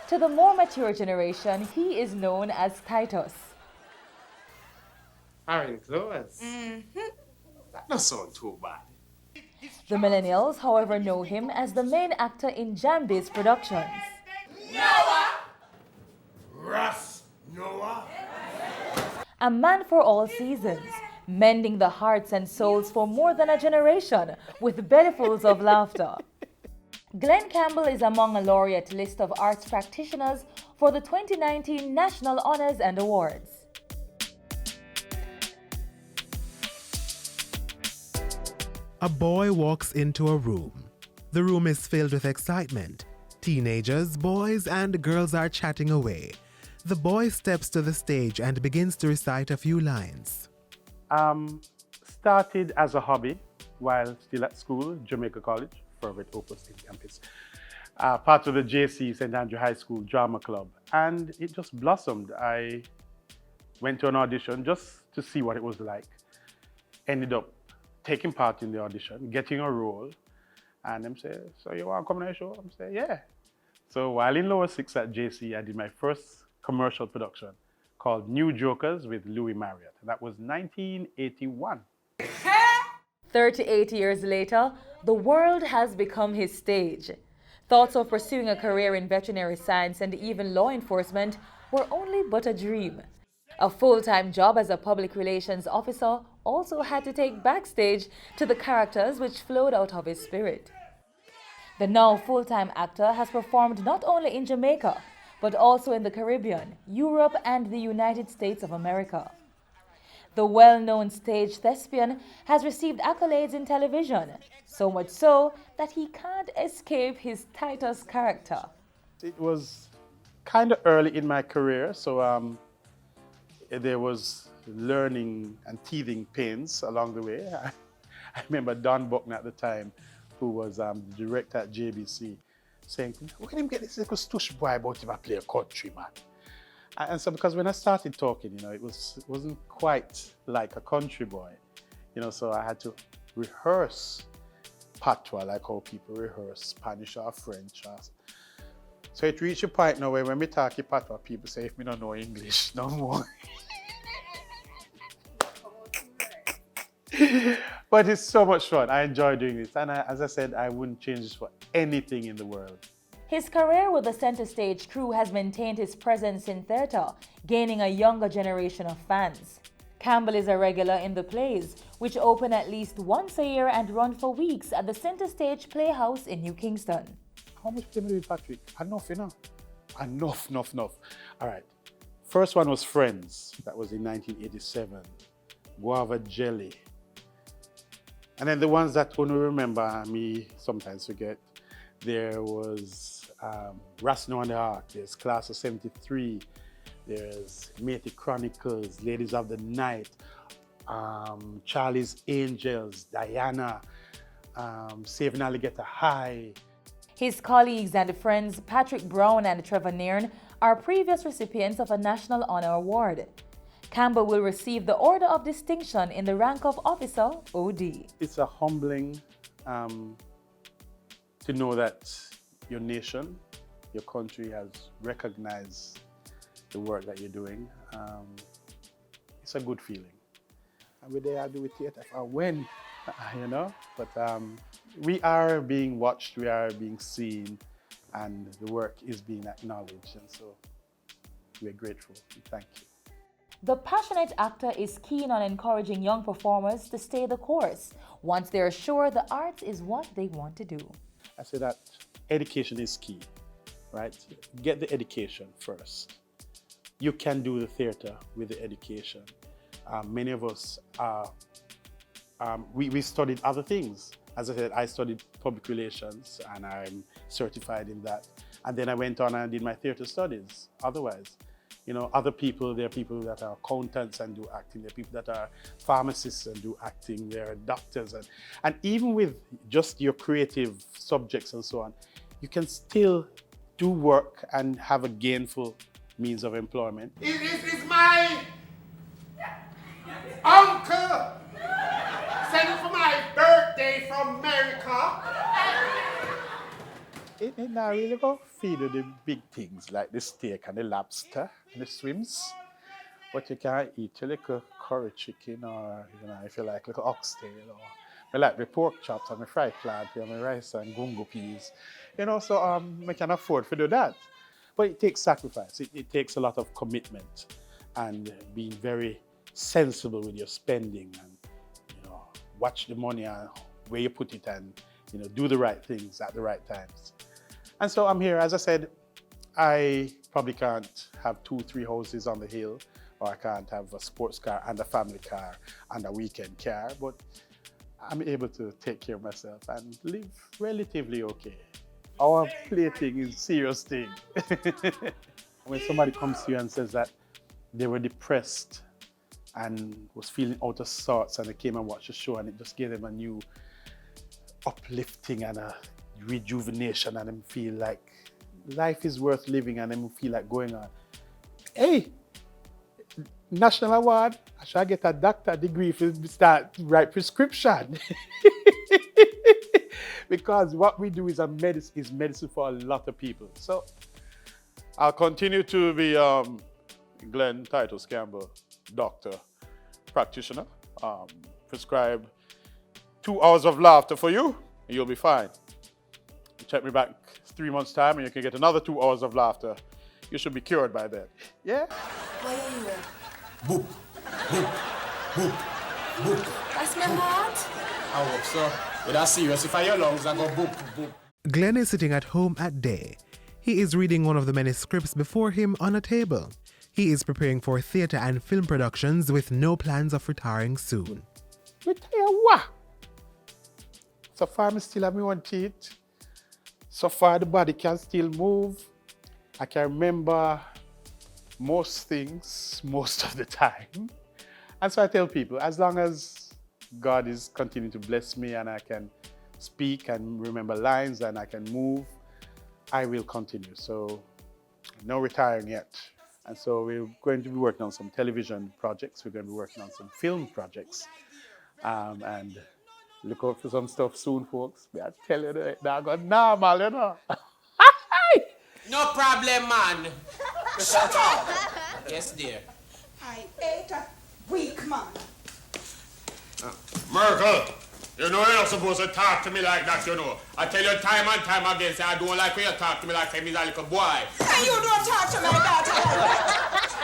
To the more mature generation, he is known as Titus. Aaron Close. That doesn't sound too bad. The millennials, however, know him as the main actor in Jambi's productions. Russ Noah. A man for all seasons, mending the hearts and souls for more than a generation with bellyfuls of laughter. Glenn Campbell is among a laureate list of arts practitioners for the 2019 National Honors and Awards. A boy walks into a room. The room is filled with excitement. Teenagers, boys, and girls are chatting away. The boy steps to the stage and begins to recite a few lines. Started as a hobby while still at school, Jamaica College, Fervent Opus in campus. Part of the JC, St. Andrew High School Drama Club. And it just blossomed. I went to an audition just to see what it was like. Ended up taking part in the audition, getting a role. And them say, so you want to come on the show? I'm saying, yeah. So while in lower six at JC, I did my first commercial production called New Jokers with Louis Marriott. And that was 1981. 38 years later, the world has become his stage. Thoughts of pursuing a career in veterinary science and even law enforcement were only but a dream. A full-time job as a public relations officer also had to take backstage to the characters which flowed out of his spirit. The now full-time actor has performed not only in Jamaica, but also in the Caribbean, Europe, and the United States of America. The well-known stage thespian has received accolades in television, so much so that he can't escape his Titus character. It was kind of early in my career, so there was learning and teething pains along the way. I remember Don Buckner at the time, who was the director at JBC, saying, "Where can him get this little stush boy about him play a country, man?" And so, because when I started talking, it wasn't quite like a country boy, so I had to rehearse patois, like how people rehearse Spanish or French. So it reached a point now where when we talk patois, people say, if we don't know English, no more. But it's so much fun. I enjoy doing this. And as I said, I wouldn't change this for anything in the world. His career with the Center Stage crew has maintained his presence in theatre, gaining a younger generation of fans. Campbell is a regular in the plays, which open at least once a year and run for weeks at the Center Stage Playhouse in New Kingston. How much play with Patrick? Enough, Enough. All right. First one was Friends. That was in 1987. Guava Jelly. And then the ones that only remember me sometimes forget. There was Rasno and the Ark, there's Class of 73, there's Matey Chronicles, Ladies of the Night, Charlie's Angels, Diana, Saving Alligator High. His colleagues and friends Patrick Brown and Trevor Nairn are previous recipients of a National Honor Award. Campbell will receive the Order of Distinction in the rank of Officer OD. It's a humbling to know that your nation, your country has recognized the work that you're doing. It's a good feeling. And we're there, I do with theater. When, but we are being watched, we are being seen, and the work is being acknowledged. And so we're grateful. Thank you. The passionate actor is keen on encouraging young performers to stay the course once they're sure the arts is what they want to do. I say that education is key, right? Get the education first. You can do the theater with the education. Many of us, we studied other things. As I said, I studied public relations and I'm certified in that. And then I went on and did my theater studies otherwise. Other people, there are people that are accountants and do acting. There are people that are pharmacists and do acting. There are doctors. And even with just your creative subjects and so on, you can still do work and have a gainful means of employment. Is my uncle sending for my birthday from America? It not really go feed her the big things like the steak and the lobster and the shrimps. But you can't eat your little curry chicken or, if you like, little oxtail or I like the pork chops and the fried plantain and the rice and gungo peas. So I can afford to do that. But it takes sacrifice. It takes a lot of commitment and being very sensible with your spending and, watch the money and where you put it and, do the right things at the right times. And so I'm here. As I said, I probably can't have 2-3 houses on the hill, or I can't have a sports car and a family car and a weekend car, but I'm able to take care of myself and live relatively okay. Our plating is a serious thing. When somebody comes to you and says that they were depressed and was feeling out of sorts and they came and watched the show and it just gave them a new uplifting and a rejuvenation and them feel like life is worth living and them feel like going on. Hey, national award, I should get a doctor degree to start write prescription. Because what we do is medicine for a lot of people. So I'll continue to be Glenn Titus Campbell, doctor, practitioner. Prescribe 2 hours of laughter for you, and you'll be fine. Check me back 3 months' time, and you can get another 2 hours of laughter. You should be cured by then. Yeah? Why are you here? Boop, boop, boop, boop. That's my heart. I hope so. But that's serious. If I hear lungs, I go boop, boop. Glenn is sitting at home at day. He is reading one of the many scripts before him on a table. He is preparing for theatre and film productions with no plans of retiring soon. Retire what? So far, I still have me one teeth. So far, the body can still move. I can remember most things most of the time. And so I tell people, as long as God is continuing to bless me and I can speak and remember lines and I can move, I will continue. So no retiring yet. And so we're going to be working on some television projects. We're going to be working on some film projects. And look out for some stuff soon, folks. I tell you that I got normal, you know. No problem, man. Shut up. Yes, dear. I ate a weak man. Merkel, you're not supposed to talk to me like that, I tell you time and time again, say I don't like when you talk to me like I'm a little boy. And you don't talk to my daughter like that.